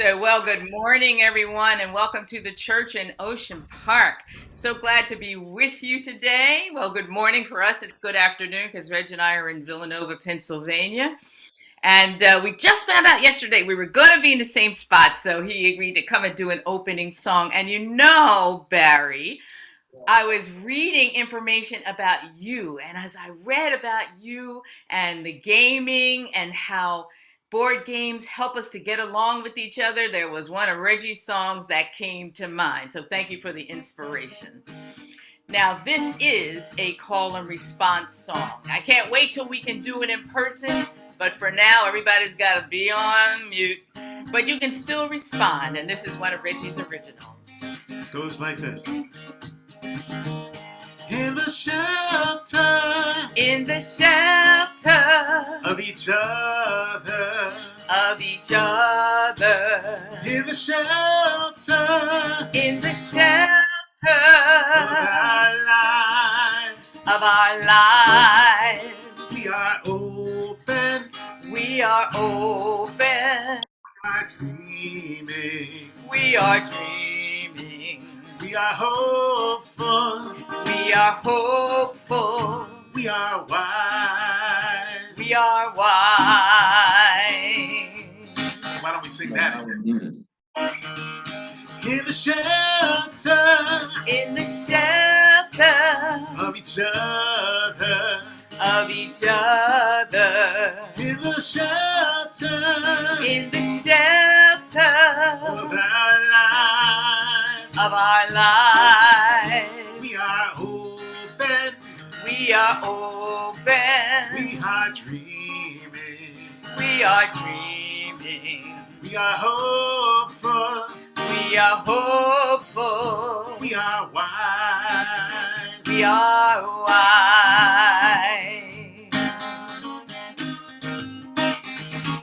So, well, good morning, everyone, and welcome to the church in Ocean Park. So glad to be with you today. Well, good morning for us. It's good afternoon because Reggie and I are in Villanova, Pennsylvania. And we just found out yesterday we were going to be in the same spot. So he agreed to come and do an opening song. And you know, Barry, I was reading information about you. And as I read about you and the gaming and how board games help us to get along with each other, there was one of Reggie's songs that came to mind. So thank you for the inspiration. Now, this is a call and response song. I can't wait till we can do it in person, but for now, everybody's got to be on mute. But you can still respond, and this is one of Reggie's originals. Goes like this. In the shelter of each other, in the shelter of our lives, we are open, we are dreaming, we are hopeful, we are wise, Why don't we sing that again? In the shelter of each other, in the shelter of our lives, we are open, we are dreaming, we are hopeful, we are wise,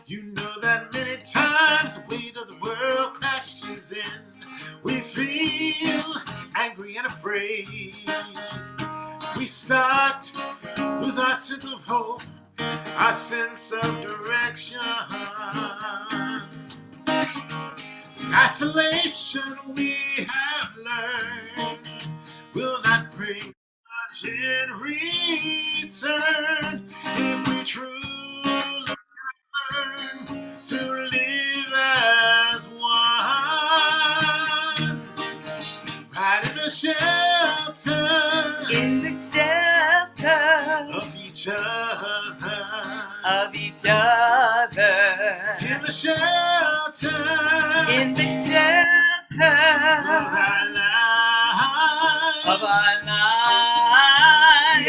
You know that many times the weight of the world crashes in. We feel angry and afraid. We start to lose our sense of hope, our sense of direction. The isolation we have learned will not bring much in return if we truly learn to live as one. Right in the shelter of each other, in the shelter of our lives,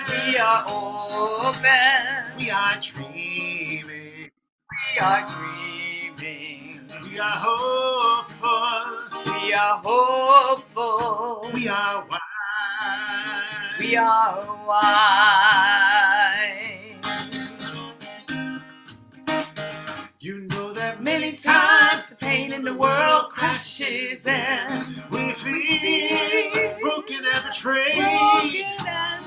we are open, we are dreaming, we are hopeful, we are wise, You know that many times the pain in the world crashes in. We feel broken and betrayed.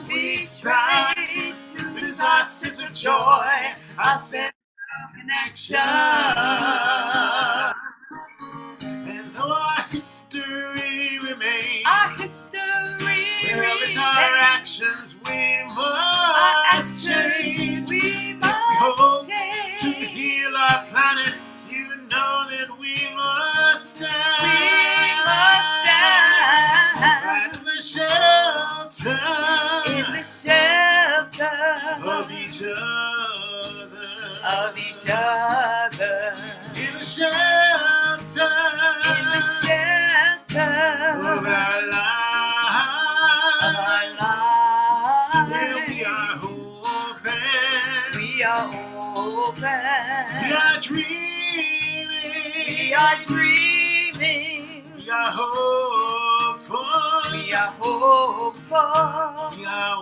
We start to lose our sense of joy, our sense of connection. And though our history remains, well, it's our actions we must change. If we hope to heal our planet, you know that we must stand. Right in the shelter of each other, in the shelter of our lives, where we are open, we are dreaming, we are hopeful, we are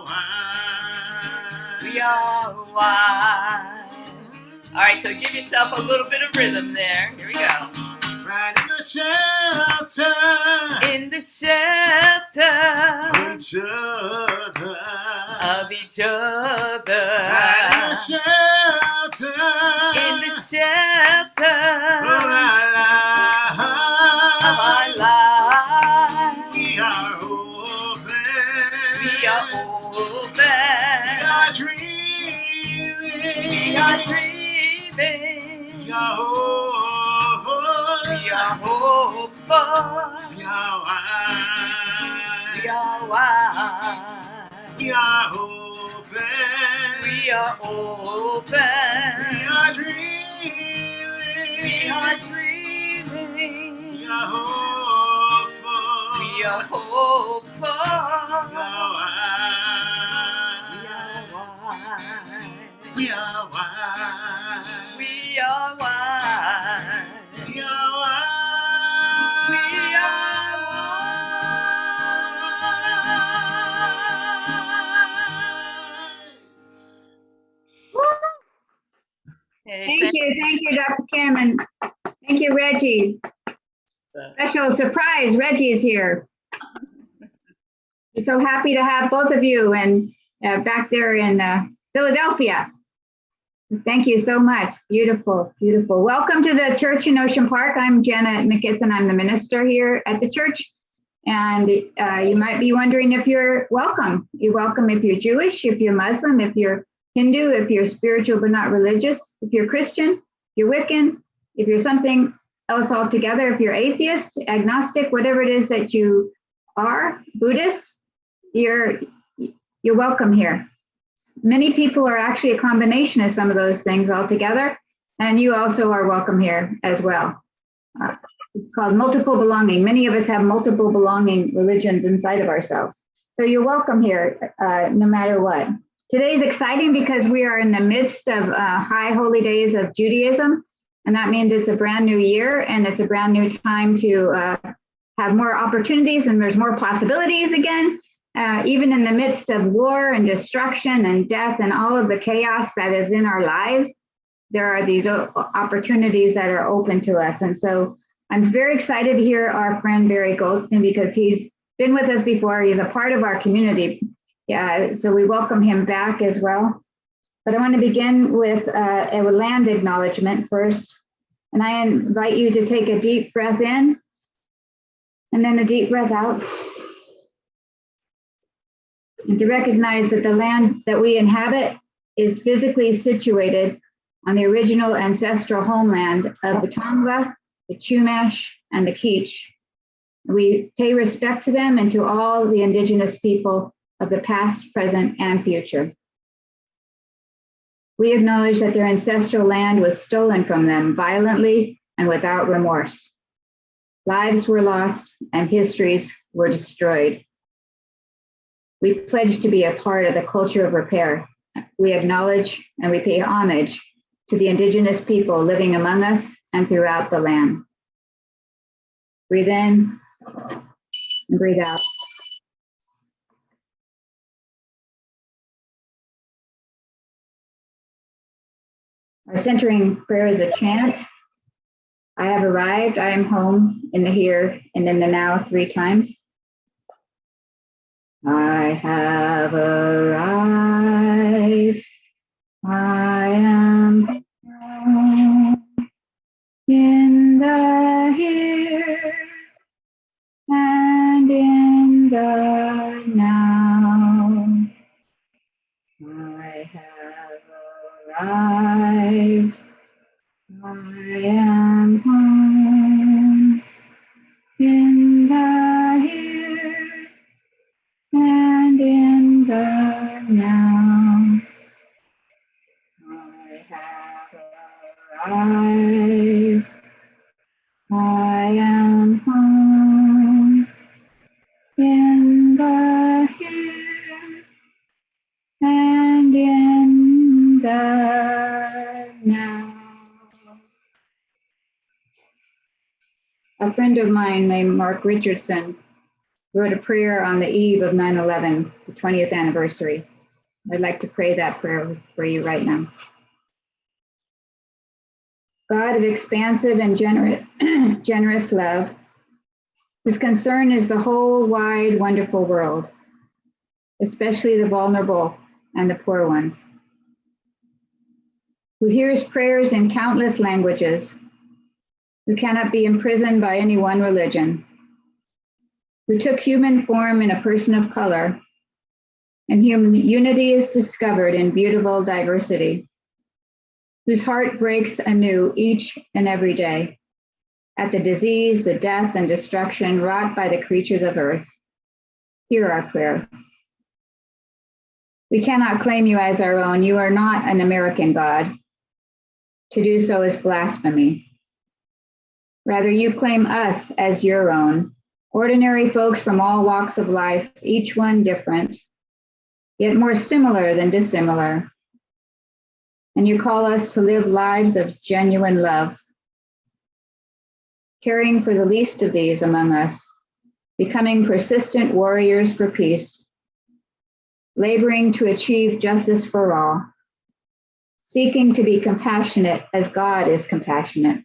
wise, All right, so give yourself a little bit of rhythm there. Here we go. Right in the shelter. In the shelter. Each other. of each other. Right in the shelter. In the shelter of our lives. We are open. We are open. We are dreaming. We are dreaming. We are hopeful. We are hopeful. We are wise. We are wise. We are open. We are open. We are dreaming. We are dreaming. We are hopeful. We are hopeful. We are wise. We are wise. We are wise. We are wise. We are wise. Hey, Thank you, Dr. Kim, and thank you, Reggie. Special surprise, Reggie is here. We're so happy to have both of you and back there in Philadelphia. Thank you so much. Beautiful, beautiful. Welcome to the church in Ocean Park. I'm Janet McKitson. I'm the minister here at the church. And you might be wondering if you're welcome. You're welcome if you're Jewish, if you're Muslim, if you're Hindu, if you're spiritual but not religious, if you're Christian, if you're Wiccan, if you're something else altogether, if you're atheist, agnostic, whatever it is that you are, Buddhist, you're welcome here. Many people are actually a combination of some of those things altogether, and you also are welcome here as well. It's called multiple belonging. Many of us have multiple belonging religions inside of ourselves. So you're welcome here, no matter what. Today is exciting because we are in the midst of high holy days of Judaism, and that means it's a brand new year and it's a brand new time to have more opportunities, and there's more possibilities again, even in the midst of war and destruction and death and all of the chaos that is in our lives. There are these opportunities that are open to us. And so I'm very excited to hear our friend Barry Goldstein, because he's been with us before. He's a part of our community. Yeah, so we welcome him back as well. But I want to begin with a land acknowledgement first. And I invite you to take a deep breath in and then a deep breath out. And to recognize that the land that we inhabit is physically situated on the original ancestral homeland of the Tongva, the Chumash, and the Kizh. We pay respect to them and to all the indigenous people of the past, present, and future. We acknowledge that their ancestral land was stolen from them violently and without remorse. Lives were lost and histories were destroyed. We pledge to be a part of the culture of repair. We acknowledge and we pay homage to the indigenous people living among us and throughout the land. Breathe in and breathe out. Our centering prayer is a chant. I have arrived, I am home, in the here and in the now 3 times. I have arrived, I am home, in the here and in the now. I have arrived, I am home, in the here and in the now. I have arrived, I am home, in the here and in the now. A friend of mine named Mark Richardson wrote a prayer on the eve of 9/11, the 20th anniversary. I'd like to pray that prayer for you right now. God of expansive and generous love, whose concern is the whole wide, wonderful world, especially the vulnerable and the poor ones, who hears prayers in countless languages, who cannot be imprisoned by any one religion, who took human form in a person of color, and human unity is discovered in beautiful diversity, whose heart breaks anew each and every day at the disease, the death, and destruction wrought by the creatures of earth. Hear our prayer. We cannot claim you as our own. You are not an American God. To do so is blasphemy. Rather, you claim us as your own, ordinary folks from all walks of life, each one different, yet more similar than dissimilar. And you call us to live lives of genuine love, caring for the least of these among us, becoming persistent warriors for peace, laboring to achieve justice for all, seeking to be compassionate as God is compassionate.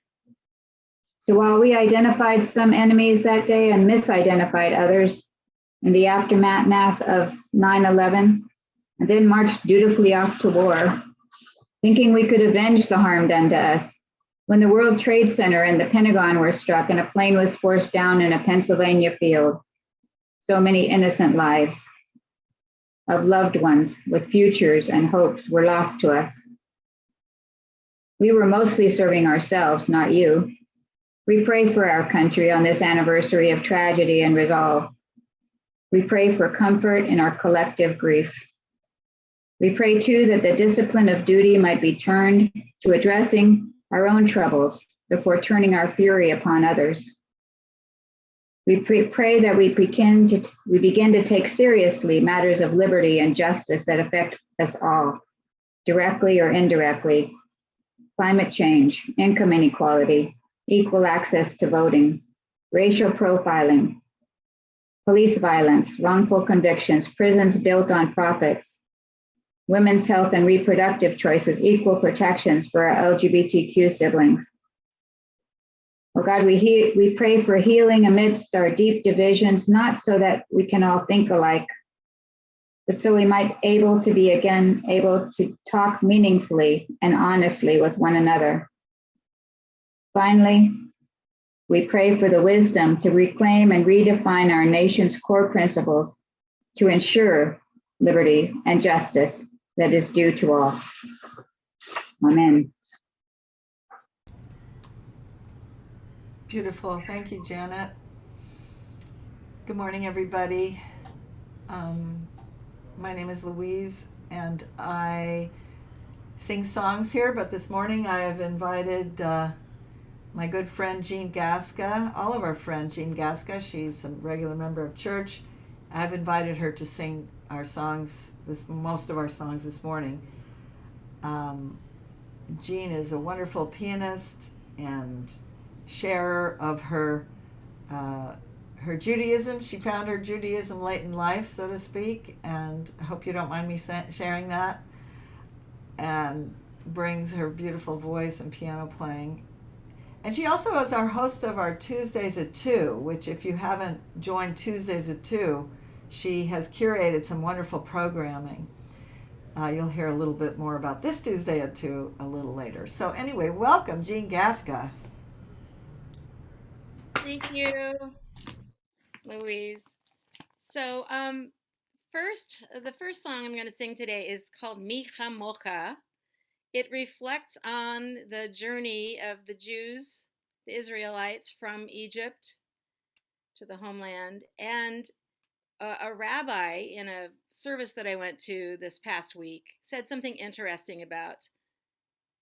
So while we identified some enemies that day and misidentified others in the aftermath of 9/11, and then marched dutifully off to war, thinking we could avenge the harm done to us, when the World Trade Center and the Pentagon were struck and a plane was forced down in a Pennsylvania field, so many innocent lives of loved ones with futures and hopes were lost to us. We were mostly serving ourselves, not you. We pray for our country on this anniversary of tragedy and resolve. We pray for comfort in our collective grief. We pray too that the discipline of duty might be turned to addressing our own troubles before turning our fury upon others. We pray that we begin to take seriously matters of liberty and justice that affect us all, directly or indirectly: climate change, income inequality, equal access to voting, racial profiling, police violence, wrongful convictions, prisons built on profits, women's health and reproductive choices, equal protections for our LGBTQ siblings. Oh God, we pray for healing amidst our deep divisions, not so that we can all think alike, but so we might able to talk meaningfully and honestly with one another. Finally, we pray for the wisdom to reclaim and redefine our nation's core principles to ensure liberty and justice that is due to all. Amen. Beautiful. Thank you, Janet. Good morning, everybody. My name is Louise, and I sing songs here, but this morning I have invited my good friend Jean Gasca, all of our friend Jean Gasca. She's a regular member of church. I've invited her to sing our songs, most of our songs this morning. Jean is a wonderful pianist and sharer of her Judaism. She found her Judaism late in life, so to speak, and I hope you don't mind me sharing that, and brings her beautiful voice and piano playing. And she also is our host of our Tuesdays at 2, which, if you haven't joined Tuesdays at 2, she has curated some wonderful programming. You'll hear a little bit more about this Tuesday at 2 a little later. So anyway, welcome, Jean Gasca. Thank you, Louise. So, the first song I'm going to sing today is called Chamocha. It reflects on the journey of the Jews, the Israelites, from Egypt to the homeland. And a rabbi in a service that I went to this past week said something interesting about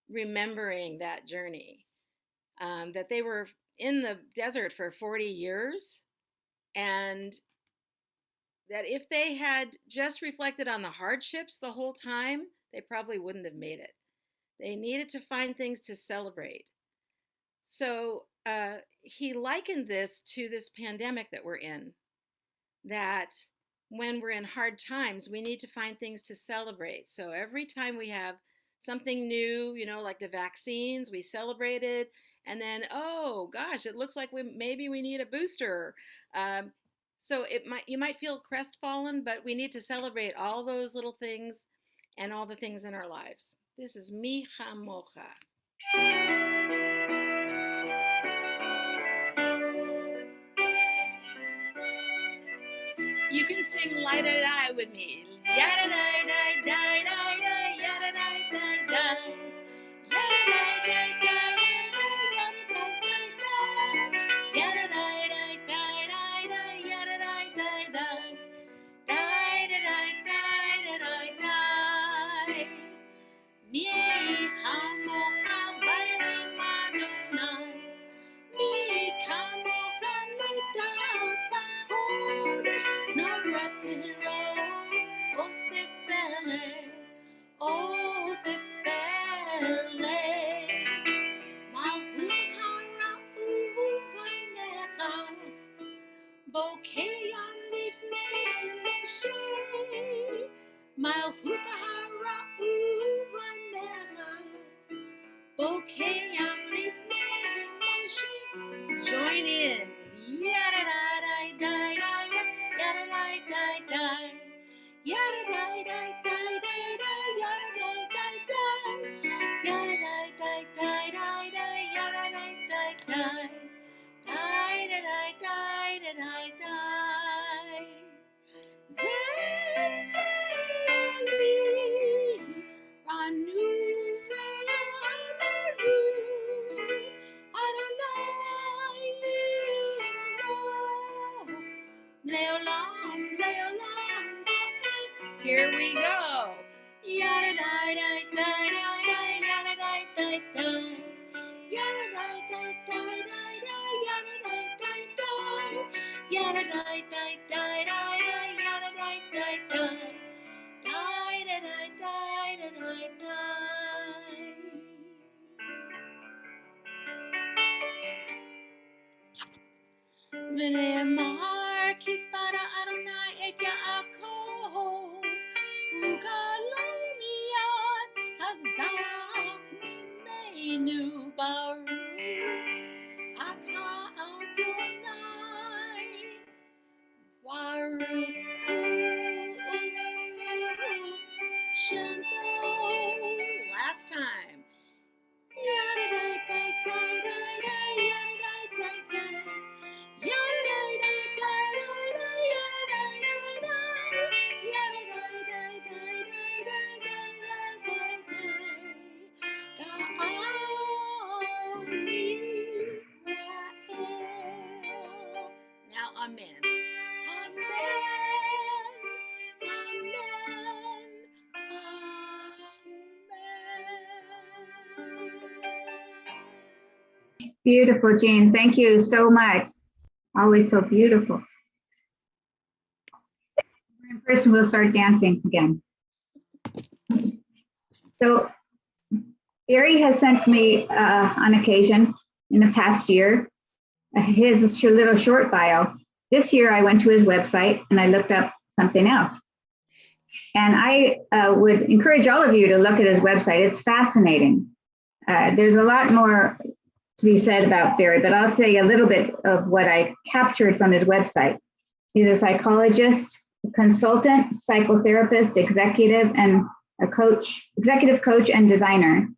remembering that journey, that they were in the desert for 40 years, and that if they had just reflected on the hardships the whole time, they probably wouldn't have made it. They needed to find things to celebrate. So he likened this to this pandemic that we're in, that when we're in hard times, we need to find things to celebrate. So every time we have something new, like the vaccines, we celebrated, and then, oh gosh, it looks like maybe we need a booster. So you might feel crestfallen, but we need to celebrate all those little things and all the things in our lives. This is Mi Chamocha. You can sing "Light-a-die" with me. Yada-die-die-die-die-die, yada-die-die-die. Yada-die-die-die-die-die, yada-die-die-die-die, yada-die-die-die. Die-da-die-die-da-die-die. Mi Chamocha bailing Madonai. Mi Chamocha nidar b'kodesh noratilo. Oseh fele, Oseh fele. Malchut hara'u v'necha. Bokeyam lifnei Moshe, Malchut hara'u v'necha. Bokeyam lifnei Moshe. Join in. Yada-da-da-da-da-da, yada-da-da-da-da, yada-da-da-da-da-da, yada-da-da-da-da, yada-da-da-da-da-da, yada-da-da-da. Die, die, die, die, die, die. Zezeli, Anu ve'ameru, Adonai Yih'yu, Le'olam, Le'olam ba'ed. Here we go. Yada, die, die, die, die, die, yada, die, die, die. Yada, die, die, die, die, die, yada, die, die, die. Yada, die, die, die, die, die, yada, die, die, die. Die, die, die, die, die, die. V'ne'emar ki fara Adonai et Yaakov, ugalo miyad hazak mimenu baruch ata Adonai, baruch Shalom. Last time. Yada-da-da-da-da-da, yada-da-da-da. Yada-da-da-da-da-da, yada-da-da-da. Yada-da-da-da-da-da, yada-da-da-da. Now, amen. Amen. Amen. Beautiful, Jean. Thank you so much. Always so beautiful. In person, we'll start dancing again. So Barry has sent me on occasion in the past year his little short bio. This year I went to his website and I looked up something else. And I would encourage all of you to look at his website. It's fascinating. There's a lot more to be said about Barry, but I'll say a little bit of what I captured from his website. He's a psychologist, consultant, psychotherapist, executive coach and designer.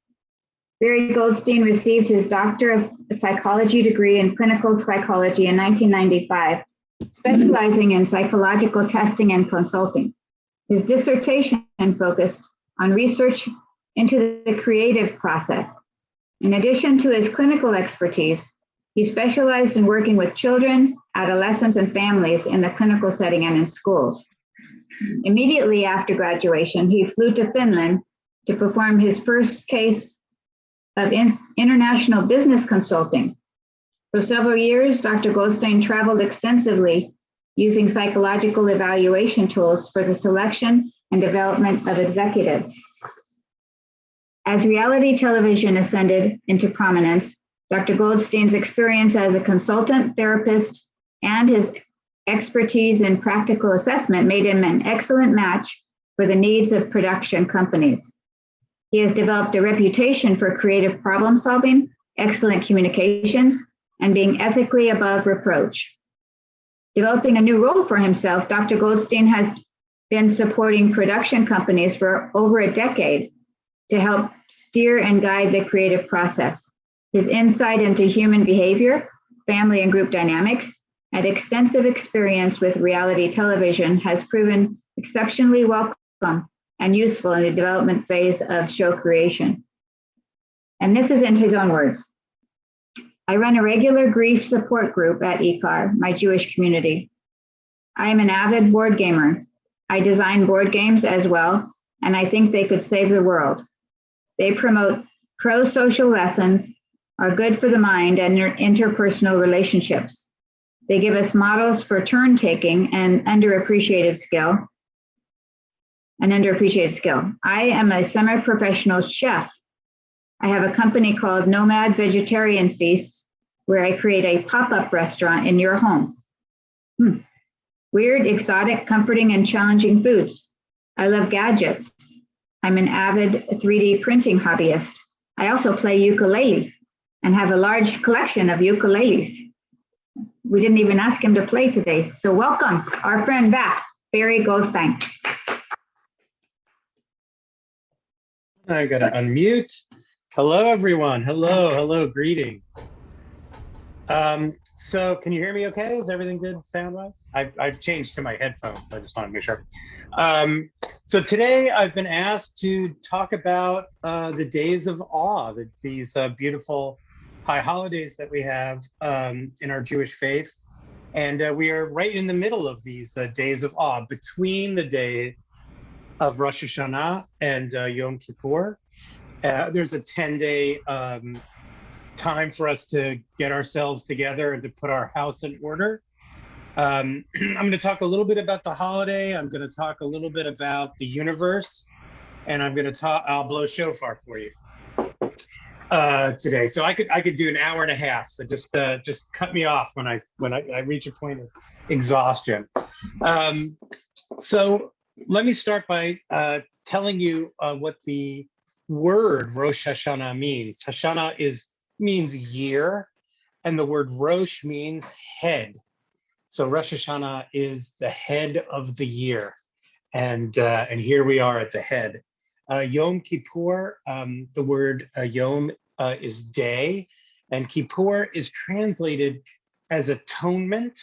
Barry Goldstein received his Doctor of Psychology degree in clinical psychology in 1995, specializing in psychological testing and consulting. His dissertation focused on research into the creative process. In addition to his clinical expertise, he specialized in working with children, adolescents, and families in the clinical setting and in schools. Immediately after graduation, he flew to Finland to perform his first case of international business consulting. For several years, Dr. Goldstein traveled extensively using psychological evaluation tools for the selection and development of executives. As reality television ascended into prominence, Dr. Goldstein's experience as a consultant, therapist, and his expertise in practical assessment made him an excellent match for the needs of production companies. He has developed a reputation for creative problem solving, excellent communications, and being ethically above reproach. Developing a new role for himself, Dr. Goldstein has been supporting production companies for over a decade to help steer and guide the creative process. His insight into human behavior, family and group dynamics, and extensive experience with reality television has proven exceptionally welcome and useful in the development phase of show creation. And this is in his own words. I run a regular grief support group at ICAR, my Jewish community. I am an avid board gamer. I design board games as well, and I think they could save the world. They promote pro-social lessons, are good for the mind and interpersonal relationships. They give us models for turn-taking and underappreciated skill. I am a semi-professional chef. I have a company called Nomad Vegetarian Feasts, where I create a pop-up restaurant in your home. Weird, exotic, comforting, and challenging foods. I love gadgets. I'm an avid 3D printing hobbyist. I also play ukulele and have a large collection of ukuleles. We didn't even ask him to play today. So welcome our friend back, Barry Goldstein. I gotta unmute. Hello, everyone. Hello, greetings. So can you hear me okay? Is everything good sound-wise? I've changed to my headphones, so I just want to make sure. So today I've been asked to talk about the days of awe, these beautiful high holidays that we have in our Jewish faith. And we are right in the middle of these days of awe, between the day of Rosh Hashanah and Yom Kippur. There's a 10-day time for us to get ourselves together and to put our house in order. I'm going to talk a little bit about the holiday. I'm going to talk a little bit about the universe, and I'll blow shofar for you today. So I could do an hour and a half. So just cut me off when I reach a point of exhaustion. So let me start by telling you what the word Rosh Hashanah means. Hashanah means year, and the word Rosh means head. So Rosh Hashanah is the head of the year, and here we are at the head. Yom Kippur, the word Yom is day, and Kippur is translated as atonement,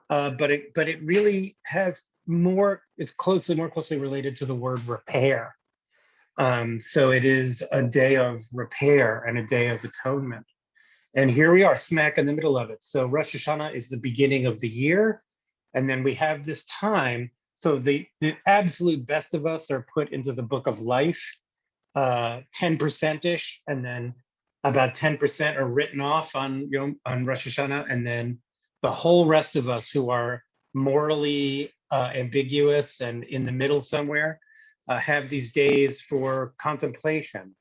but it really has more closely related to the word repair. So it is a day of repair and a day of atonement. And here we are, smack in the middle of it. So Rosh Hashanah is the beginning of the year. And then we have this time. So the absolute best of us are put into the book of life, 10%-ish. And then about 10% are written off on Rosh Hashanah. And then the whole rest of us who are morally ambiguous and in the middle somewhere have these days for contemplation.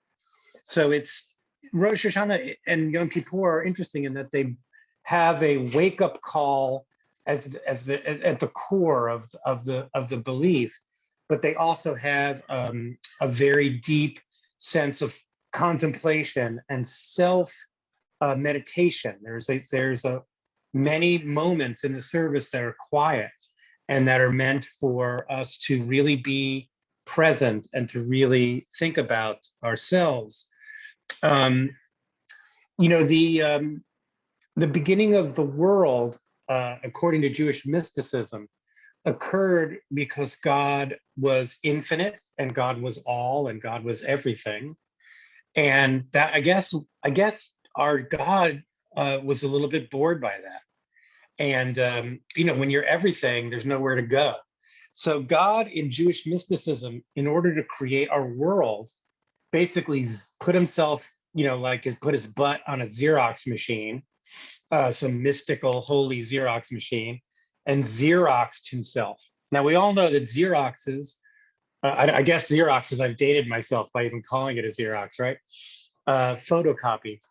So it's Rosh Hashanah and Yom Kippur are interesting in that they have a wake-up call at the core of the belief, but they also have a very deep sense of contemplation and self meditation. There's many moments in the service that are quiet and that are meant for us to really be present and to really think about ourselves. The beginning of the world, according to Jewish mysticism, occurred because God was infinite and God was all and God was everything. And that I guess our God was a little bit bored by that. And when you're everything, there's nowhere to go. So God in Jewish mysticism, in order to create our world, basically put himself, put his butt on a Xerox machine, some mystical, holy Xerox machine, and Xeroxed himself. Now, we all know that Xeroxes, I guess Xeroxes, I've dated myself by even calling it a Xerox, right? Photocopy,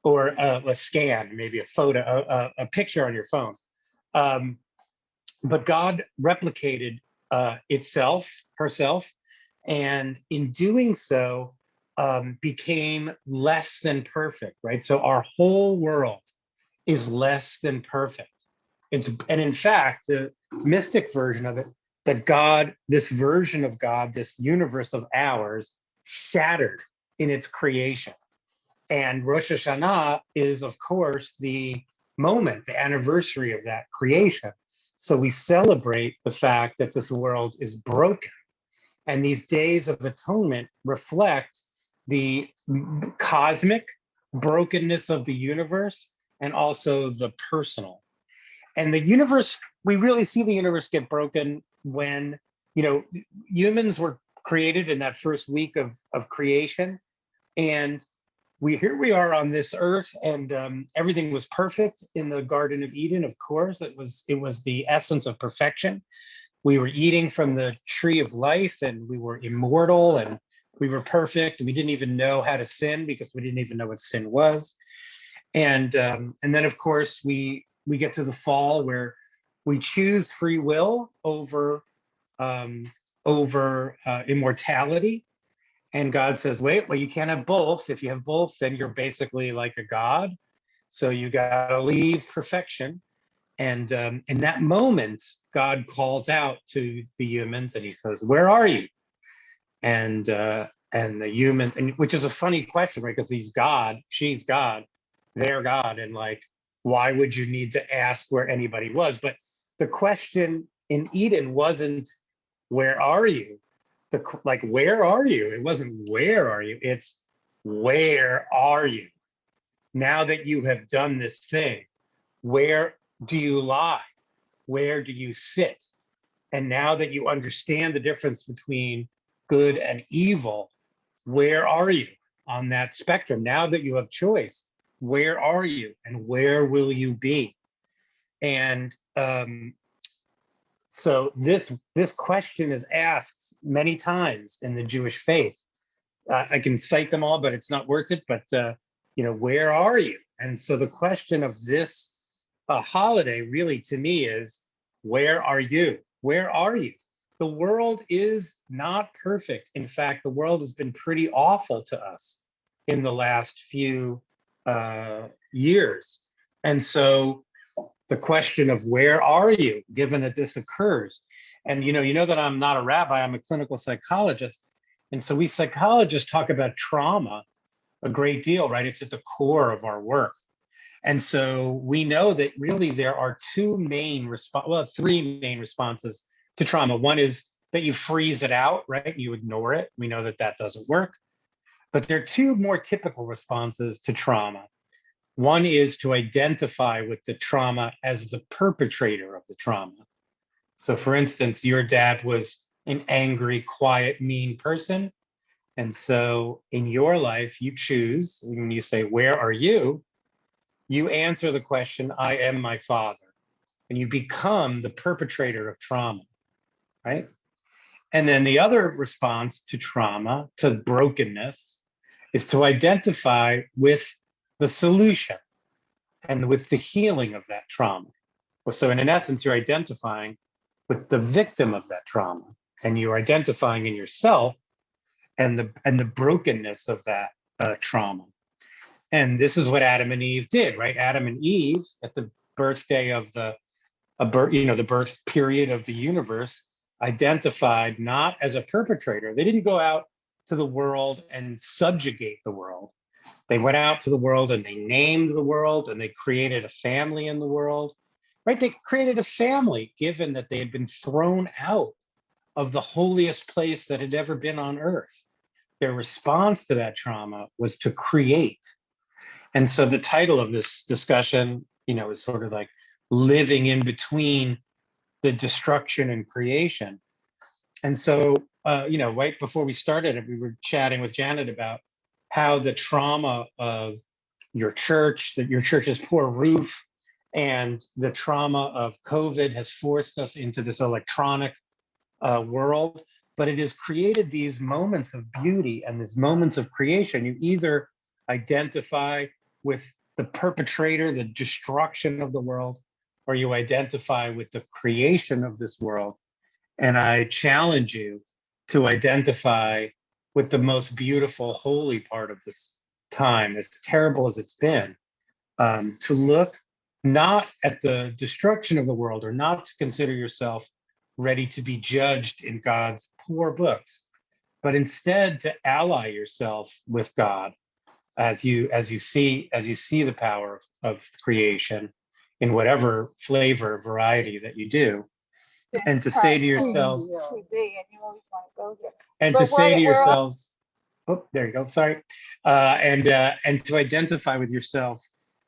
or a scan, maybe a photo, a picture on your phone. But God replicated herself, and in doing so, became less than perfect, right? So our whole world is less than perfect. And in fact, the mystic version of it that God, this version of God, this universe of ours, shattered in its creation. And Rosh Hashanah is, of course, the moment, the anniversary of that creation. So we celebrate the fact that this world is broken. And these days of atonement reflect the cosmic brokenness of the universe and also the personal. And the universe, we really see the universe get broken when, humans were created in that first week of creation. And here we are on this earth, and everything was perfect in the Garden of Eden. Of course, it was the essence of perfection. We were eating from the tree of life, and we were immortal, and we were perfect. And we didn't even know how to sin because we didn't even know what sin was. And then, of course, we get to the fall where we choose free will over immortality. And God says, wait, well, you can't have both. If you have both, then you're basically like a god. So you got to leave perfection. And in that moment, God calls out to the humans and he says, where are you? And the humans, and which is a funny question, right? Because he's God, she's God, they're God. And like, why would you need to ask where anybody was? But the question in Eden wasn't, where are you? Where are you? It wasn't, where are you? It's, where are you? Now that you have done this thing, where do you lie? Where do you sit? And now that you understand the difference between good and evil, where are you on that spectrum? Now that you have choice, where are you and where will you be? And so this question is asked many times in the Jewish faith. I can cite them all, but it's not worth it. But where are you? And so the question of this holiday really, to me, is, where are you? Where are you? The world is not perfect. In fact, the world has been pretty awful to us in the last few years. And so the question of where are you, given that this occurs? And you know that I'm not a rabbi, I'm a clinical psychologist. And so we psychologists talk about trauma a great deal, right? It's at the core of our work. And so we know that really there are three main responses to trauma. One is that you freeze it out, right? You ignore it. We know that doesn't work. But there are two more typical responses to trauma. One is to identify with the trauma as the perpetrator of the trauma. So for instance, your dad was an angry, quiet, mean person. And so in your life, you choose, when you say, where are you? You answer the question, I am my father. And you become the perpetrator of trauma, right? And then the other response to trauma, to brokenness, is to identify with the solution and with the healing of that trauma. So in essence, you're identifying with the victim of that trauma, and you're identifying in yourself and the brokenness of that trauma. And this is what Adam and Eve did, right? Adam and Eve, at the birthday of the birth period of the universe, identified not as a perpetrator. They didn't go out to the world and subjugate the world. They went out to the world and they named the world and they created a family in the world, right? They created a family, given that they had been thrown out of the holiest place that had ever been on earth. Their response to that trauma was to create. And so the title of this discussion, is sort of like living in between the destruction and creation. And so, right before we started, we were chatting with Janet about how the trauma of your church, that your church's poor roof, and the trauma of COVID has forced us into this electronic world. But it has created these moments of beauty and these moments of creation. You either identify with the perpetrator, the destruction of the world, or you identify with the creation of this world. And I challenge you to identify with the most beautiful, holy part of this time, as terrible as it's been, to look not at the destruction of the world, or not to consider yourself ready to be judged in God's poor books, but instead to ally yourself with God as you see the power of creation in whatever flavor variety that you do, and to say to yourselves, oh, there you go, sorry, and to identify with yourself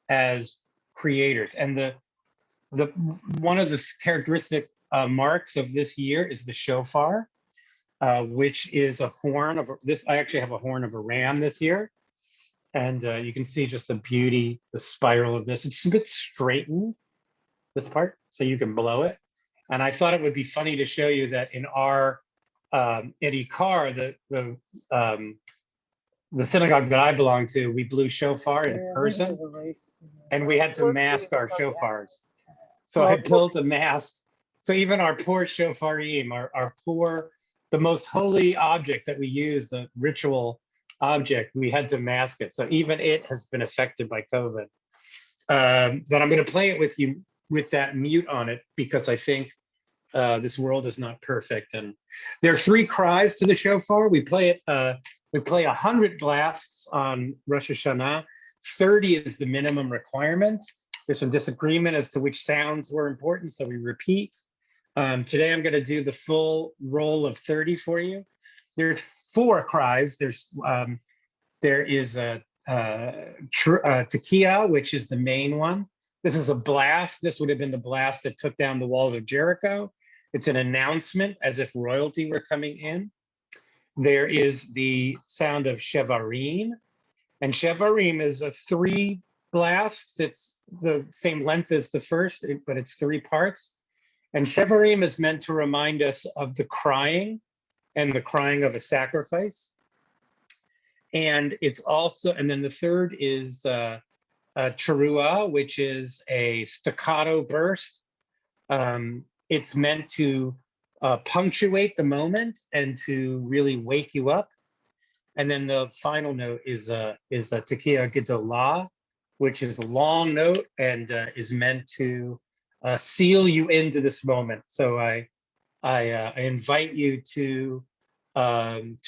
as creators. And the one of the characteristic marks of this year is the shofar, which is a horn of this. I actually have a horn of a ram this year, and you can see just the beauty, the spiral of this. It's a bit straightened, this part, so you can blow it. And I thought it would be funny to show you that in our at Ikar, the synagogue that I belong to, we blew shofar in person, and we had to mask our shofars. So I built a mask. So even our poor shofarim, our poor, the most holy object that we use, the ritual object, we had to mask it. So even it has been affected by COVID. But I'm going to play it with you with that mute on it, because I think this world is not perfect. And there are 3 cries to the shofar. We play it. We play 100 blasts on Rosh Hashanah. 30 is the minimum requirement. There's some disagreement as to which sounds were important, so we repeat. Today I'm going to do the full roll of 30 for you. There's 4 cries. There is a tekiah, which is the main one. This is a blast. This would have been the blast that took down the walls of Jericho. It's an announcement as if royalty were coming in. There is the sound of shevarim, and shevarim is a 3 blasts. It's the same length as the first, but it's 3 parts. And shevarim is meant to remind us of the crying and the crying of a sacrifice. And it's also, and then the third is teruah, which is a staccato burst. It's meant to punctuate the moment and to really wake you up. And then the final note is a tekiah gedolah, which is a long note and is meant to seal you into this moment. So I invite you to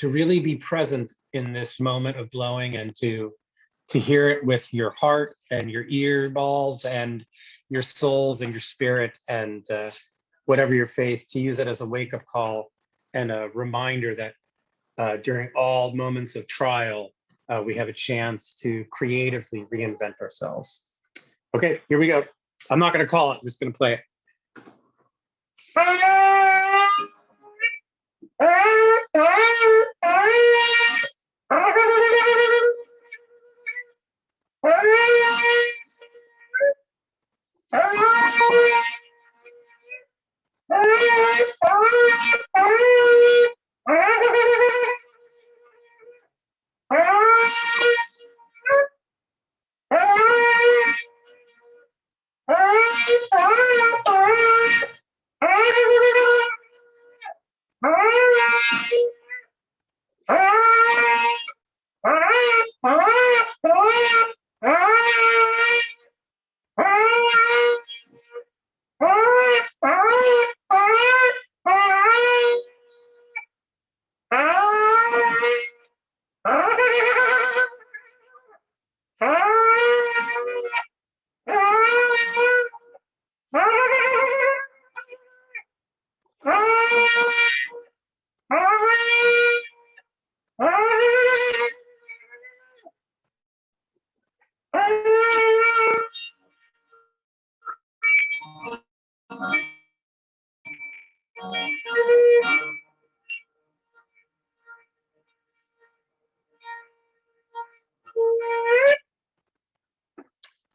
really be present in this moment of blowing, and to hear it with your heart and your ear balls and your souls and your spirit, and whatever your faith, to use it as a wake-up call and a reminder that during all moments of trial, we have a chance to creatively reinvent ourselves. Okay, here we go. I'm not going to call it. I'm just going to play it.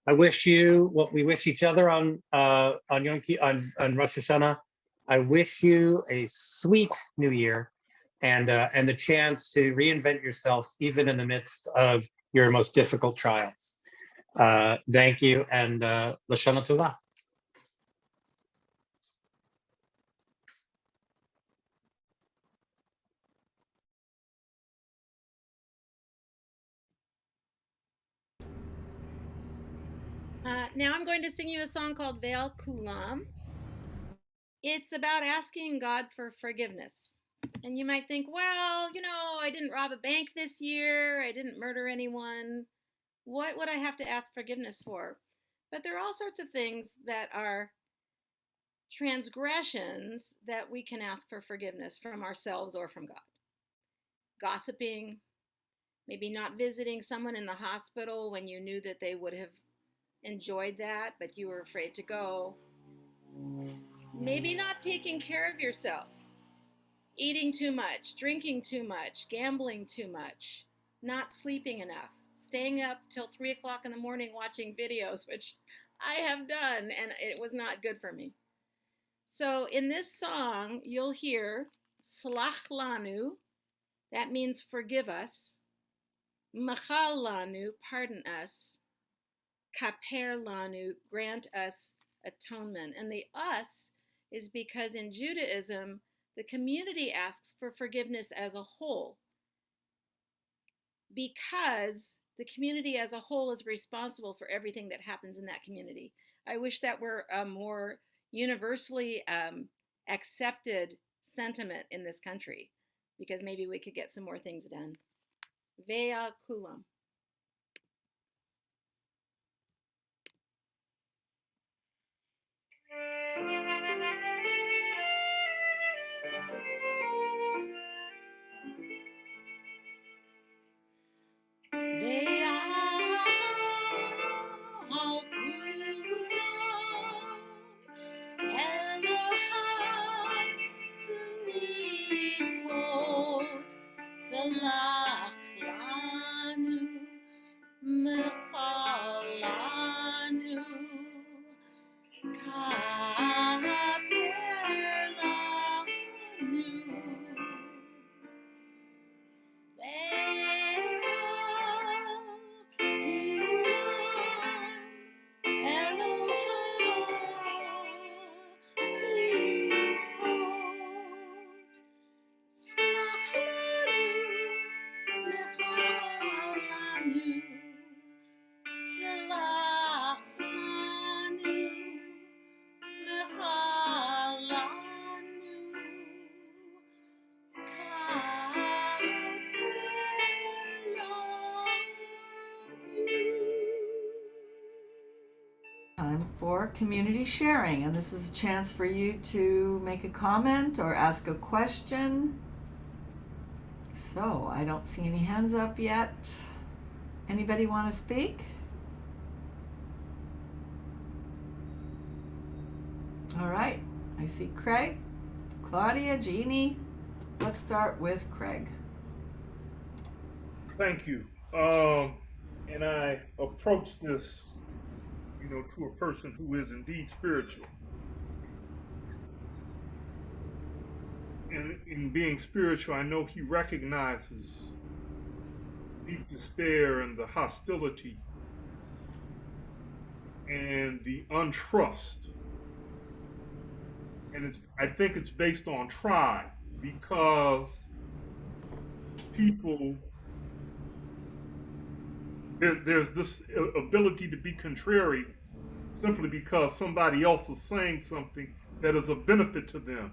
I wish you what we wish each other on Yom Kippur, on Rosh Hashanah. I wish you a sweet New Year, and the chance to reinvent yourself even in the midst of your most difficult trials. Thank you, and Lashana Tova. Now I'm going to sing you a song called Veil Kulam. it's about asking God for forgiveness. And you might think, well, I didn't rob a bank this year. I didn't murder anyone. What would I have to ask forgiveness for? But there are all sorts of things that are transgressions that we can ask for forgiveness from ourselves or from God. Gossiping, maybe not visiting someone in the hospital when you knew that they would have enjoyed that, but you were afraid to go. Maybe not taking care of yourself, eating too much, drinking too much, gambling too much, not sleeping enough, staying up till 3 o'clock in the morning watching videos, which I have done, and it was not good for me. So in this song, you'll hear Slach Lanu, that means forgive us, Machal Lanu, pardon us, Kaper Lanu, grant us atonement. And the us is because in Judaism, the community asks for forgiveness as a whole, because the community as a whole is responsible for everything that happens in that community. I wish that were a more universally accepted sentiment in this country, because maybe we could get some more things done. Ve'al Kulam. Time for community sharing, and this is a chance for you to make a comment or ask a question. So I don't see any hands up yet. Anybody want to speak? All right, I see Craig, Claudia, Jeannie. Let's start with Craig. Thank you. And I approach this, to a person who is indeed spiritual. And in being spiritual, I know he recognizes deep despair and the hostility and the untrust. And I think it's based on pride, because people, there's this ability to be contrary simply because somebody else is saying something that is of benefit to them.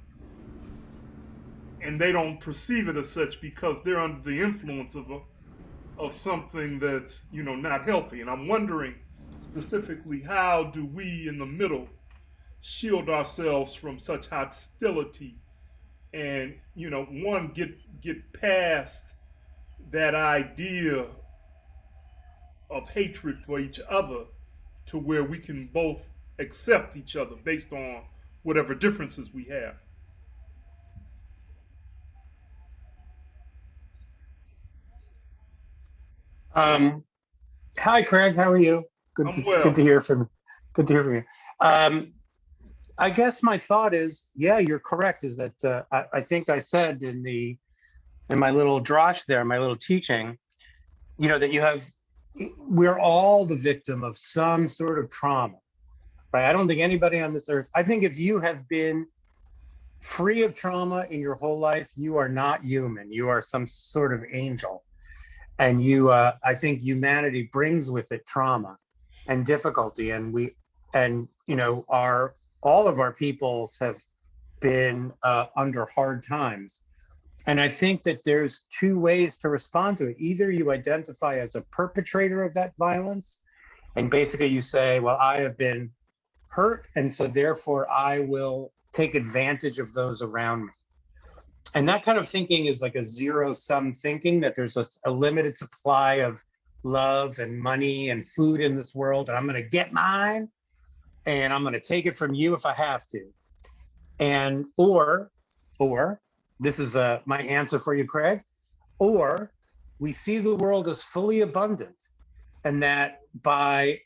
And they don't perceive it as such because they're under the influence of something that's, not healthy. And I'm wondering specifically, how do we in the middle shield ourselves from such hostility and, one, get past that idea of hatred for each other to where we can both accept each other based on whatever differences we have. Hi, Craig. How are you? Good I'm to well. hear from you. I guess my thought is, yeah, you're correct. Is that I think I said in my little drosh there, my little teaching, that we're all the victim of some sort of trauma, right? I don't think anybody on this earth. I think if you have been free of trauma in your whole life, you are not human. You are some sort of angel. And I think humanity brings with it trauma and difficulty, and all of our peoples have been under hard times. And I think that there's two ways to respond to it. Either you identify as a perpetrator of that violence, and basically you say, well, I have been hurt, and so therefore I will take advantage of those around me. And that kind of thinking is like a zero-sum thinking, that there's a limited supply of love and money and food in this world, and I'm going to get mine, and I'm going to take it from you if I have to. And or this is my answer for you, Craig, or we see the world as fully abundant, and that by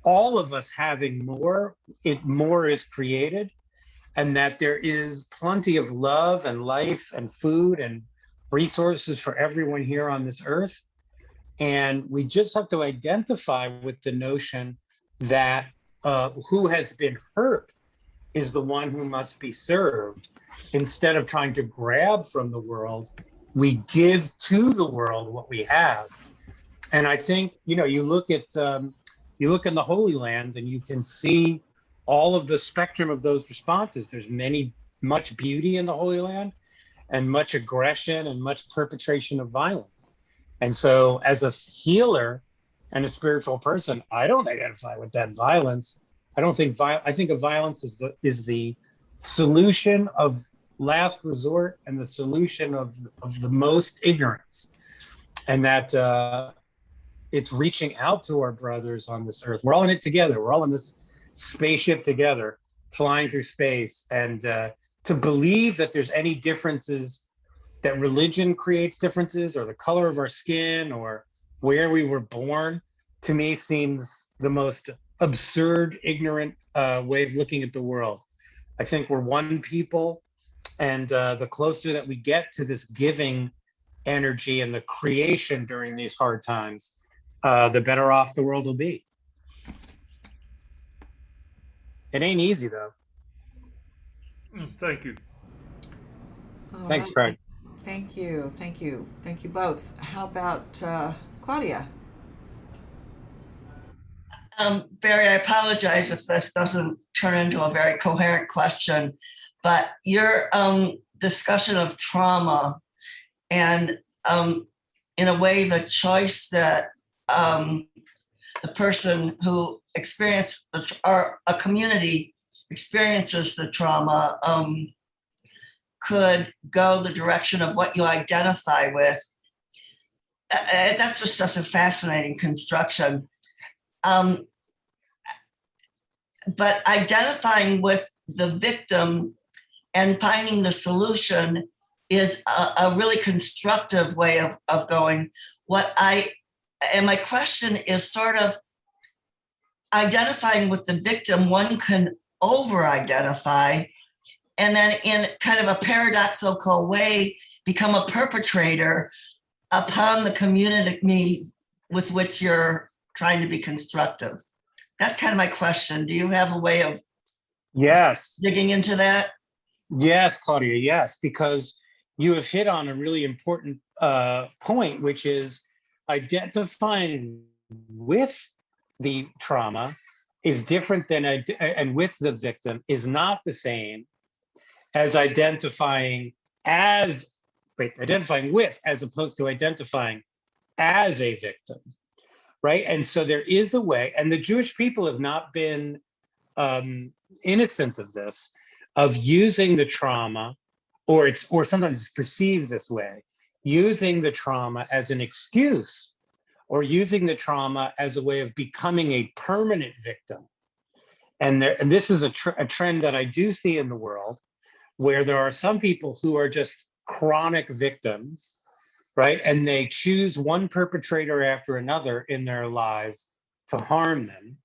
all of us having more, more is created, and that there is plenty of love and life and food and resources for everyone here on this earth. And we just have to identify with the notion that who has been hurt is the one who must be served. Instead of trying to grab from the world, we give to the world what we have. And I think, you know, you look in the Holy Land and you can see all of the spectrum of those responses. There's much beauty in the Holy Land, and much aggression and much perpetration of violence. And so as a healer and a spiritual person, I don't identify with that violence. I think of violence is the solution of last resort and the solution of the most ignorance. And that it's reaching out to our brothers on this earth. We're all in it together. We're all in this spaceship together, flying through space. And to believe that there's any differences, that religion creates differences, or the color of our skin, or where we were born, to me seems the most absurd, ignorant way of looking at the world. I think we're one people, and the closer that we get to this giving energy and the creation during these hard times, the better off the world will be. It ain't easy, though. Thank you. All Thanks, right. Craig. Thank you. Thank you. Thank you both. How about Claudia? Barry, I apologize if this doesn't turn into a very coherent question, but your discussion of trauma and in a way the choice that the person who experienced or a community experiences the trauma could go the direction of what you identify with. That's just such a fascinating construction. But identifying with the victim and finding the solution is a really constructive way of going. And my question is sort of identifying with the victim, one can over-identify, and then in kind of a paradoxical way, become a perpetrator upon the community with which you're trying to be constructive. That's kind of my question. Do you have a way of digging into that? Yes, Claudia, yes, because you have hit on a really important point, which is identifying with the trauma is different than, and with the victim is not the same as identifying with, as opposed to identifying as a victim, right? And so there is a way, and the Jewish people have not been innocent of this, of using the trauma, or sometimes it's perceived this way, using the trauma as an excuse, or using the trauma as a way of becoming a permanent victim. And this is a trend that I do see in the world, where there are some people who are just chronic victims, right? And they choose one perpetrator after another in their lives to harm them.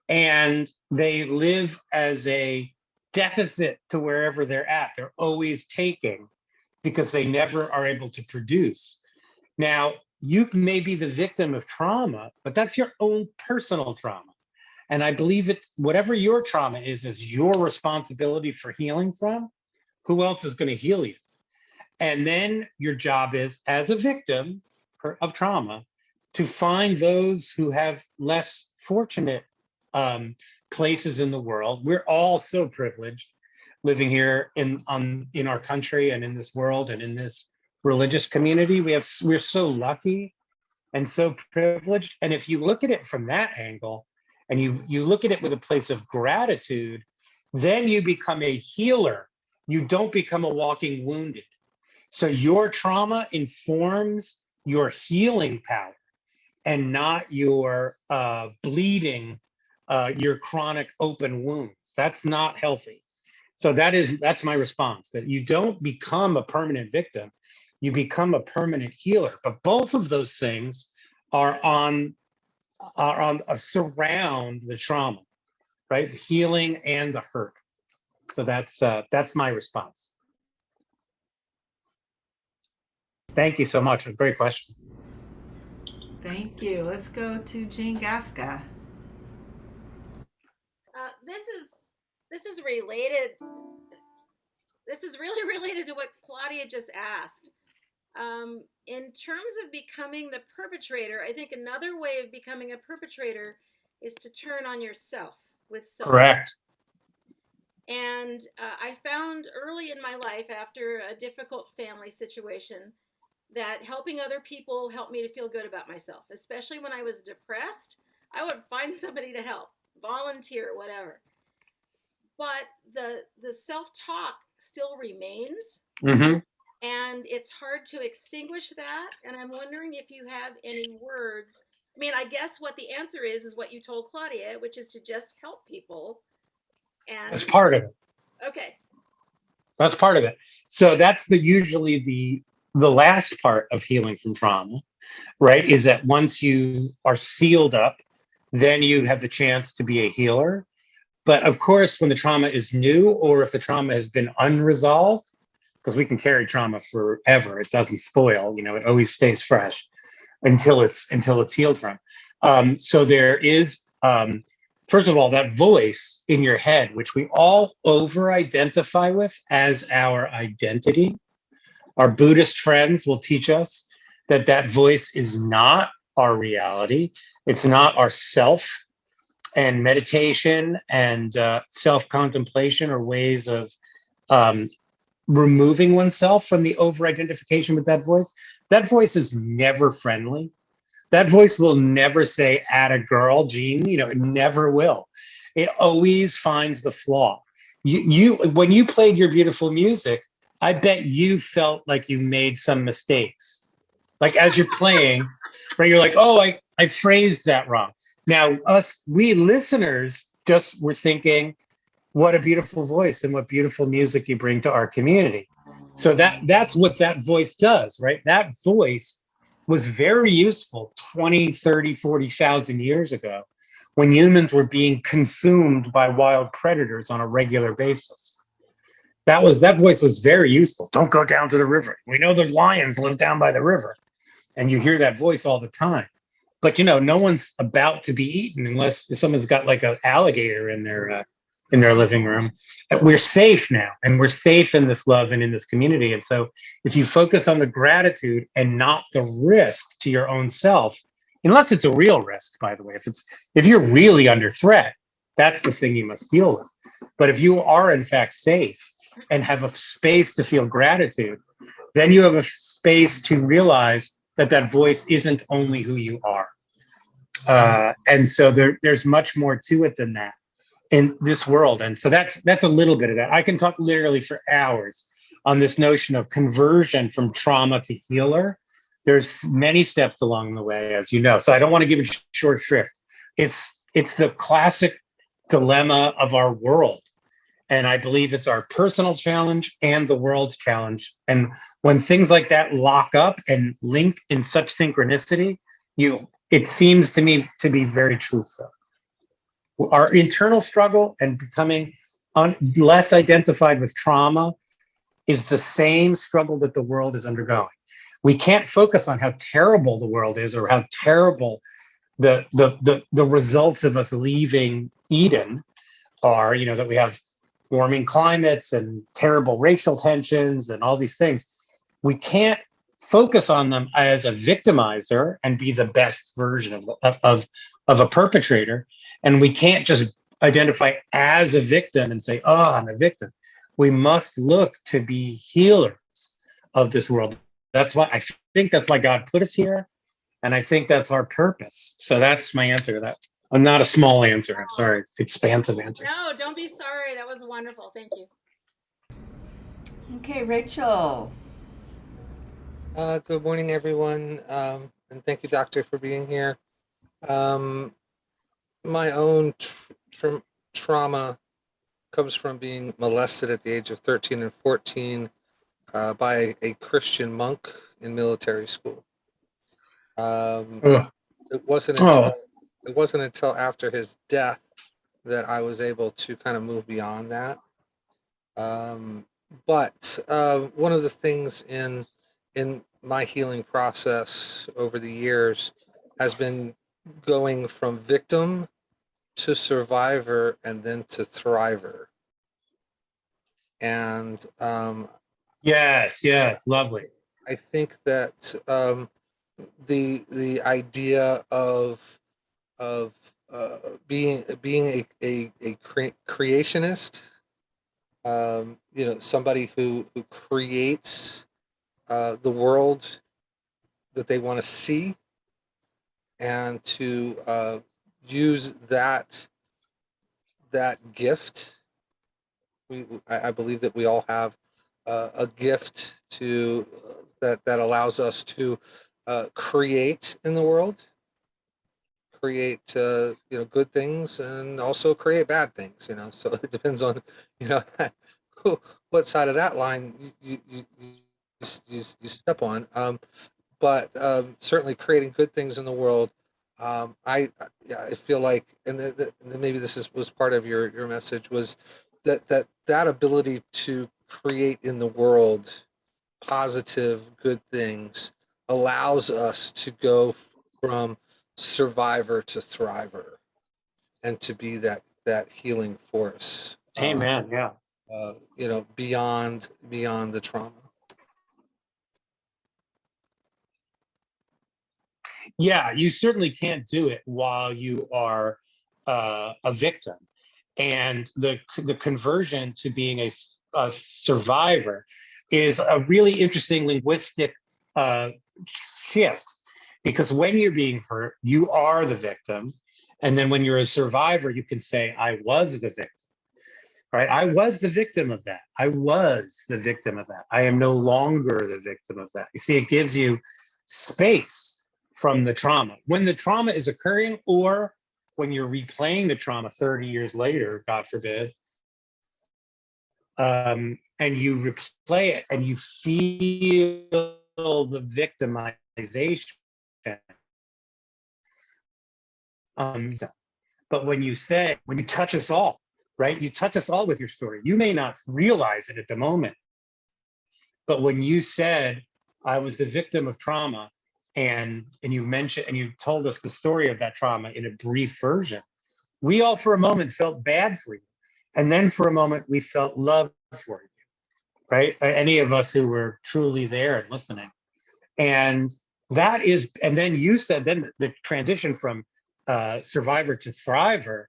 And they live as a deficit to wherever they're at. They're always taking because they never are able to produce. Now, you may be the victim of trauma, but that's your own personal trauma. And I believe it's whatever your trauma is your responsibility for healing from. Who else is going to heal you? And then your job is, as a victim of trauma, to find those who have less fortunate places in the world. We're all so privileged. living here in our country and in this world and in this religious community. We're so lucky and so privileged. And if you look at it from that angle, and you look at it with a place of gratitude, then you become a healer. You don't become a walking wounded. So your trauma informs your healing power and not your bleeding, your chronic open wounds. That's not healthy. So that's my response, that you don't become a permanent victim, you become a permanent healer. But both of those things are on surround the trauma, right? The healing and the hurt. So that's my response. Thank you so much. A great question. Thank you. Let's go to Jean Gasca. This is related. This is really related to what Claudia just asked. In terms of becoming the perpetrator, I think another way of becoming a perpetrator is to turn on yourself with self. Correct. And I found early in my life, after a difficult family situation, that helping other people helped me to feel good about myself. Especially when I was depressed, I would find somebody to help, volunteer, whatever. But the self-talk still remains. Mm-hmm. And it's hard to extinguish that. And I'm wondering if you have any words. I mean, I guess what the answer is what you told Claudia, which is to just help people. And that's part of it. Okay. That's part of it. So that's usually the last part of healing from trauma, right? Is that once you are sealed up, then you have the chance to be a healer. But of course, when the trauma is new, or if the trauma has been unresolved, because we can carry trauma forever, it doesn't spoil, it always stays fresh until it's healed from. So there is, first of all, that voice in your head, which we all over-identify with as our identity. Our Buddhist friends will teach us that voice is not our reality. It's not our self. And meditation and self-contemplation are ways of removing oneself from the over-identification with that voice. That voice is never friendly. That voice will never say, "Atta girl, Jean," it never will. It always finds the flaw. You when you played your beautiful music, I bet you felt like you made some mistakes. Like as you're playing, right? You're like, "Oh, I phrased that wrong." Now, we listeners just were thinking, what a beautiful voice and what beautiful music you bring to our community. So that's what that voice does, right? That voice was very useful 20, 30, 40,000 years ago when humans were being consumed by wild predators on a regular basis. That voice was very useful. Don't go down to the river. We know the lions live down by the river. And you hear that voice all the time. But no one's about to be eaten unless someone's got like an alligator in their living room. We're safe now, and we're safe in this love and in this community. And so, if you focus on the gratitude and not the risk to your own self, unless it's a real risk, by the way, if you're really under threat, that's the thing you must deal with. But if you are in fact safe and have a space to feel gratitude, then you have a space to realize that voice isn't only who you are. And so there's much more to it than that in this world. And so that's a little bit of that. I can talk literally for hours on this notion of conversion from trauma to healer. There's many steps along the way, as you know. So I don't want to give it short shrift. It's the classic dilemma of our world. And I believe it's our personal challenge and the world's challenge. And when things like that lock up and link in such synchronicity, it seems to me to be very truthful. Our internal struggle and becoming less identified with trauma is the same struggle that the world is undergoing. We can't focus on how terrible the world is or how terrible the results of us leaving Eden are, that we have warming climates and terrible racial tensions and all these things. We can't focus on them as a victimizer and be the best version of a perpetrator. And we can't just identify as a victim and say, "Oh, I'm a victim." We must look to be healers of this world. That's why I think that's why God put us here. And I think that's our purpose. So that's my answer to that. I'm not a small answer. I'm sorry. It's expansive answer. No, don't be sorry. That was wonderful. Thank you. Okay, Rachel. Good morning, everyone, and thank you, Doctor, for being here. My own trauma comes from being molested at the age of 13 and 14 by a Christian monk in military school. Ugh. It wasn't Oh, until after his death that I was able to kind of move beyond that. But one of the things in my healing process over the years has been going from victim to survivor and then to thriver. And yes, lovely. I think that the idea of being a creationist, somebody who creates the world that they want to see, and to use that gift. I believe that we all have a gift to that allows us to create in the world, create good things, and also create bad things. So it depends on what side of that line you step on. But certainly creating good things in the world. I feel like, and maybe this was part of your message, was that ability to create in the world positive, good things allows us to go from survivor to thriver, and to be that healing force. Amen. Yeah. Beyond the trauma. Yeah, you certainly can't do it while you are a victim. And the conversion to being a survivor is a really interesting linguistic shift, because when you're being hurt, you are the victim. And then when you're a survivor, you can say, I was the victim. Right? I was the victim of that. I was the victim of that. I am no longer the victim of that. You see, it gives you space from the trauma. When the trauma is occurring, or when you're replaying the trauma 30 years later, God forbid, and you replay it and you feel the victimization. But when you touch us all, right? You touch us all with your story. You may not realize it at the moment, but when you said, I was the victim of trauma, and you mentioned, and you told us the story of that trauma in a brief version, we all for a moment felt bad for you. And then for a moment, we felt love for you, right? Any of us who were truly there and listening. And then you said, then the transition from survivor to thriver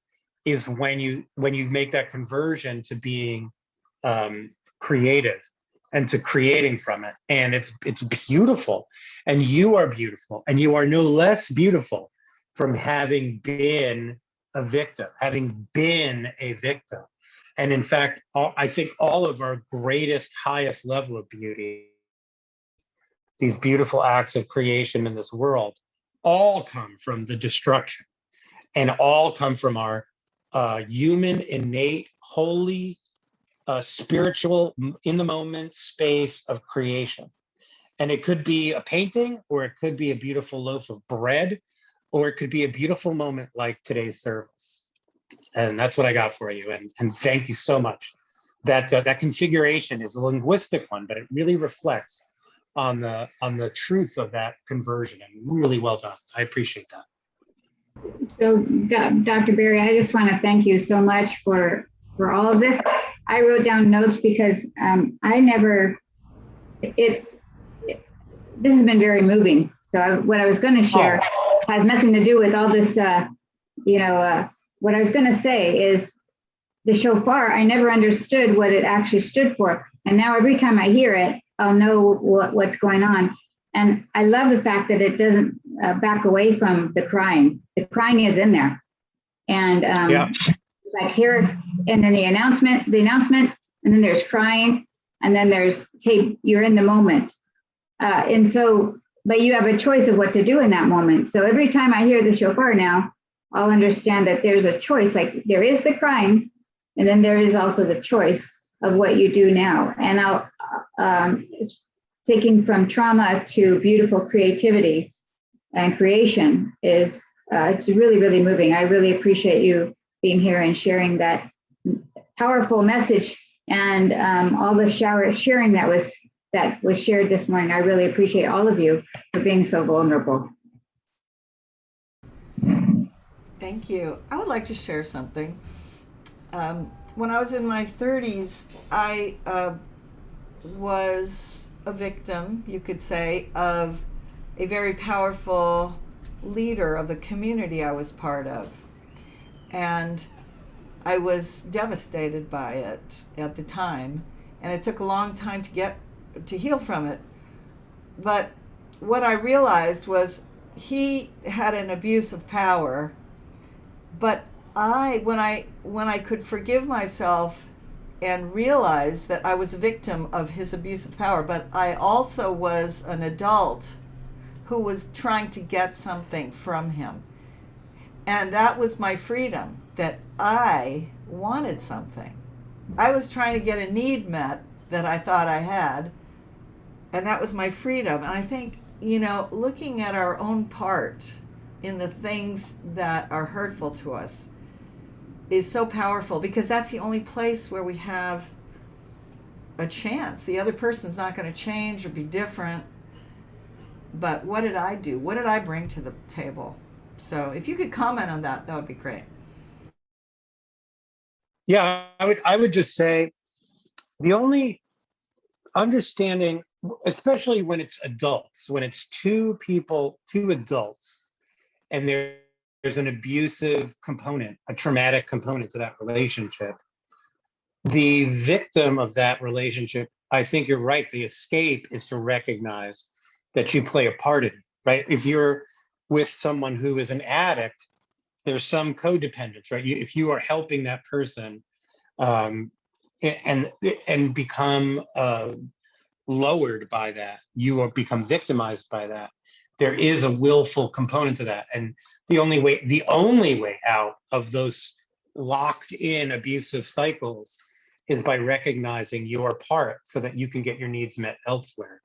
is when you make that conversion to being creative and to creating from it. And it's beautiful. And you are beautiful. And you are no less beautiful from having been a victim. And in fact, I think all of our greatest, highest level of beauty, these beautiful acts of creation in this world, all come from the destruction, and all come from our human, innate, holy, spiritual, in the moment space of creation. And it could be a painting, or it could be a beautiful loaf of bread, or it could be a beautiful moment like today's service. And that's what I got for you. And thank you so much. That configuration is a linguistic one, but it really reflects on the truth of that conversion. And really well done. I appreciate that. So, Dr. Berry, I just want to thank you so much for all of this. I wrote down notes because this has been very moving. So what I was going to share has nothing to do with all this, what I was going to say is the shofar, I never understood what it actually stood for. And now every time I hear it, I'll know what's going on. And I love the fact that it doesn't back away from the crying. The crying is in there. And it's like here, and then the announcement, and then there's crying, and then there's, hey, you're in the moment. And so, but you have a choice of what to do in that moment. So every time I hear the shofar now, I'll understand that there's a choice, like there is the crying, and then there is also the choice of what you do now. And it's taking from trauma to beautiful creativity and creation is, it's really, really moving. I really appreciate you being here and sharing that powerful message and all the sharing that was shared this morning. I really appreciate all of you for being so vulnerable. Thank you. I would like to share something. When I was in my 30s, I was a victim, you could say, of a very powerful leader of the community I was part of. And I was devastated by it at the time, and it took a long time to heal from it. But what I realized was he had an abuse of power, but when I could forgive myself and realize that I was a victim of his abuse of power, but I also was an adult who was trying to get something from him. And that was my freedom, that I wanted something. I was trying to get a need met that I thought I had, and that was my freedom. And I think, looking at our own part in the things that are hurtful to us is so powerful, because that's the only place where we have a chance. The other person's not going to change or be different. But what did I do? What did I bring to the table? So if you could comment on that, that would be great. Yeah, I would just say the only understanding, especially when it's adults, when it's two adults, and there's an abusive component, a traumatic component to that relationship, the victim of that relationship, I think you're right, the escape is to recognize that you play a part in it, right? If you're with someone who is an addict, there's some codependence, right? If you are helping that person and become lowered by that, you will become victimized by that. There is a willful component to that, and the only way out of those locked in abusive cycles is by recognizing your part, so that you can get your needs met elsewhere.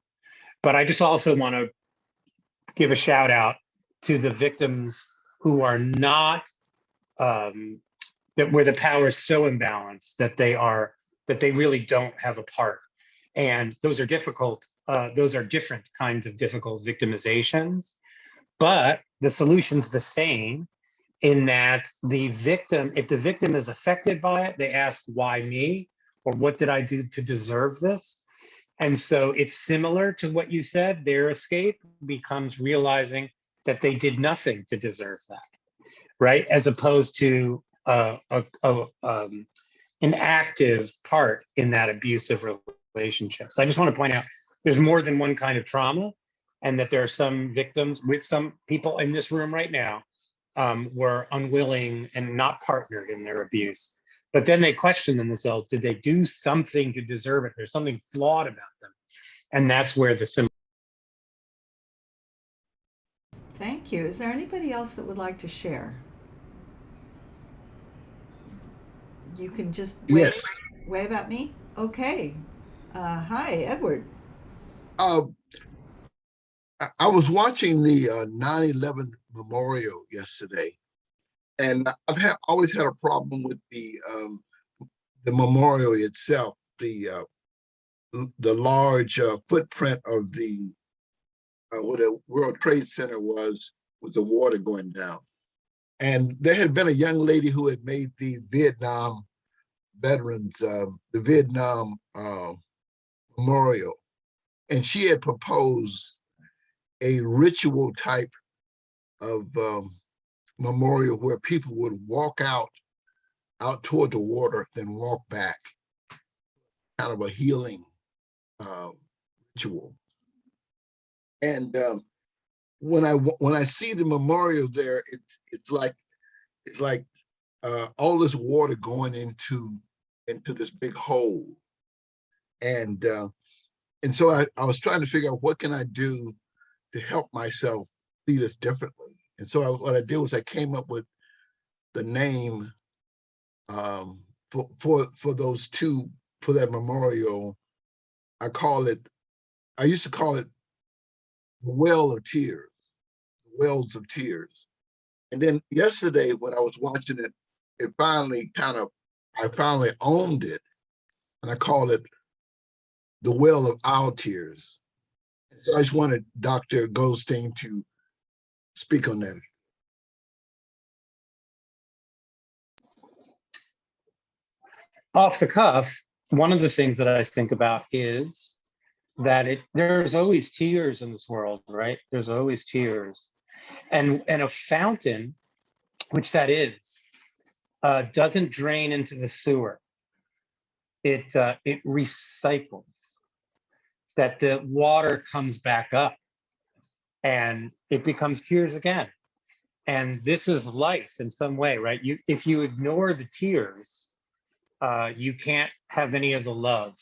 But I just also want to give a shout out to the victims who are not where the power is so imbalanced that they really don't have a part. And those are difficult. Those are different kinds of difficult victimizations, but the solution's the same, in that if the victim is affected by it, they ask, why me? Or what did I do to deserve this? And so it's similar to what you said. Their escape becomes realizing that they did nothing to deserve that, right? As opposed to an active part in that abusive relationship. So I just want to point out there's more than one kind of trauma, and that there are some victims, with some people in this room right now, were unwilling and not partnered in their abuse. But then they question themselves, did they do something to deserve it? There's something flawed about them. And that's where the symbol. Thank you. Is there anybody else that would like to share? You can just wave at me. Okay. Hi, Edward. I was watching the 9/11 memorial yesterday, and I've always had a problem with the memorial itself, the large footprint of the where the World Trade Center was, with the water going down. And there had been a young lady who had made the Vietnam veterans, the Vietnam memorial, and she had proposed a ritual type of memorial where people would walk out out toward the water, then walk back, kind of a healing ritual. And when I see the memorial there, it's like all this water going into this big hole. And so I was trying to figure out what can I do to help myself see this differently. And so what I did was I came up with the name for those two, for that memorial. I used to call it the well of tears, the wells of tears. And then yesterday when I was watching it, I finally owned it, and I called it the well of our tears. And so I just wanted Dr. Goldstein to speak on that. Off the cuff, one of the things that I think about is that there's always tears in this world, right? There's always tears. And a fountain, which that is, doesn't drain into the sewer. It recycles. That the water comes back up and it becomes tears again. And this is life in some way, right? If you ignore the tears, you can't have any of the love.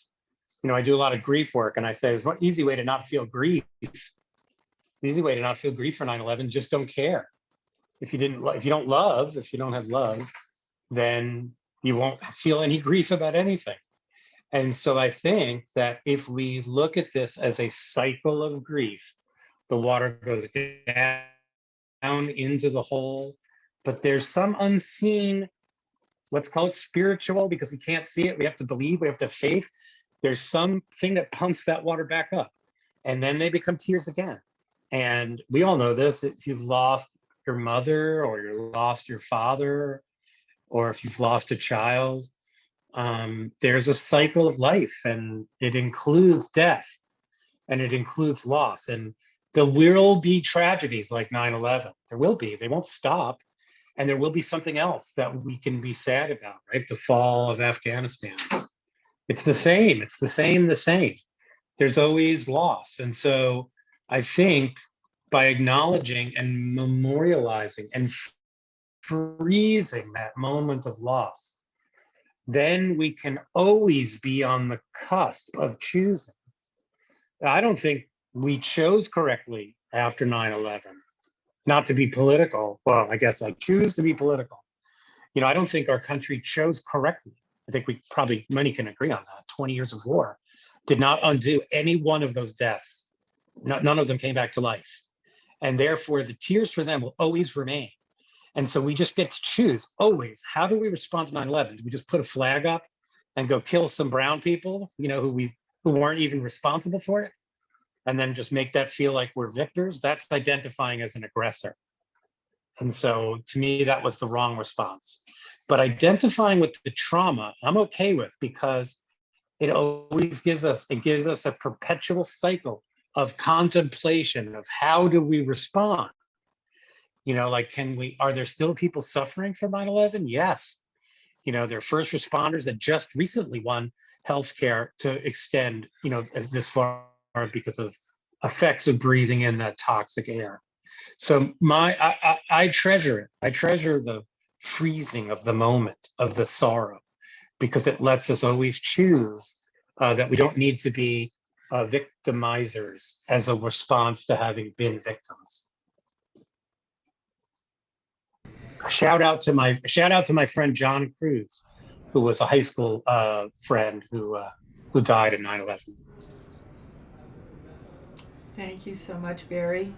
You know, I do a lot of grief work, and I say there's one easy way to not feel grief. The easy way to not feel grief for 9/11, just don't care. If you don't have love, then you won't feel any grief about anything. And so I think that if we look at this as a cycle of grief, the water goes down into the hole, but there's some unseen, let's call it spiritual, because we can't see it. We have to believe, we have to have faith. There's something that pumps that water back up, and then they become tears again. And we all know this. If you've lost your mother, or you lost your father, or if you've lost a child, there's a cycle of life, and it includes death, and it includes loss. And there will be tragedies like 9/11. There will be. They won't stop. And there will be something else that we can be sad about, right? The fall of Afghanistan. It's the same. It's the same. There's always loss. And so I think by acknowledging and memorializing and freezing that moment of loss, then we can always be on the cusp of choosing. I don't think we chose correctly after 9/11. Not to be political. Well, I guess I choose to be political. You know, I don't think our country chose correctly. I think many can agree on that. 20 years of war did not undo any one of those deaths. None of them came back to life. And therefore, the tears for them will always remain. And so we just get to choose always. How do we respond to 9/11? Do we just put a flag up and go kill some brown people, you know, who weren't even responsible for it? And then just make that feel like we're victors? That's identifying as an aggressor. And so to me, that was the wrong response. But identifying with the trauma, I'm okay with, because it always gives us a perpetual cycle of contemplation of how do we respond? You know, like, are there still people suffering from 9/11? Yes. You know, there are first responders that just recently won healthcare to extend, you know, as this far because of effects of breathing in that toxic air. So I treasure it. I treasure the freezing of the moment of the sorrow, because it lets us always choose that we don't need to be victimizers as a response to having been victims. Shout out to my friend John Cruz, who was a high school friend who died in 9/11. Thank you so much, Barry.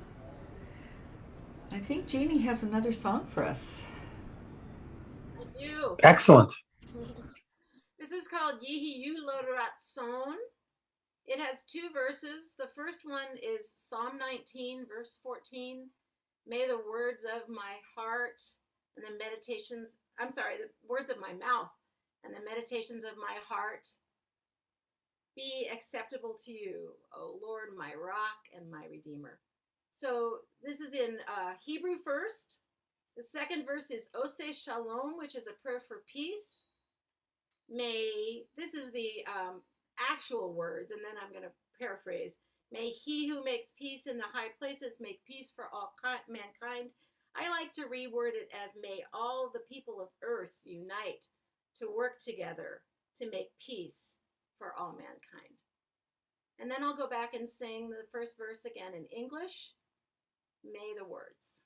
I think Jeannie has another song for us. I do. Excellent. This is called Yih'yu Loratson. It has 2 verses. The first one is Psalm 19, verse 14. May the words of my heart and the words of my mouth and the meditations of my heart be acceptable to you, O Lord, my rock and my redeemer. So this is in Hebrew first. The second verse is Oseh Shalom, which is a prayer for peace. This is the actual words, and then I'm going to paraphrase. May he who makes peace in the high places make peace for all mankind. I like to reword it as may all the people of earth unite to work together to make peace for all mankind. And then I'll go back and sing the first verse again in English. May the words.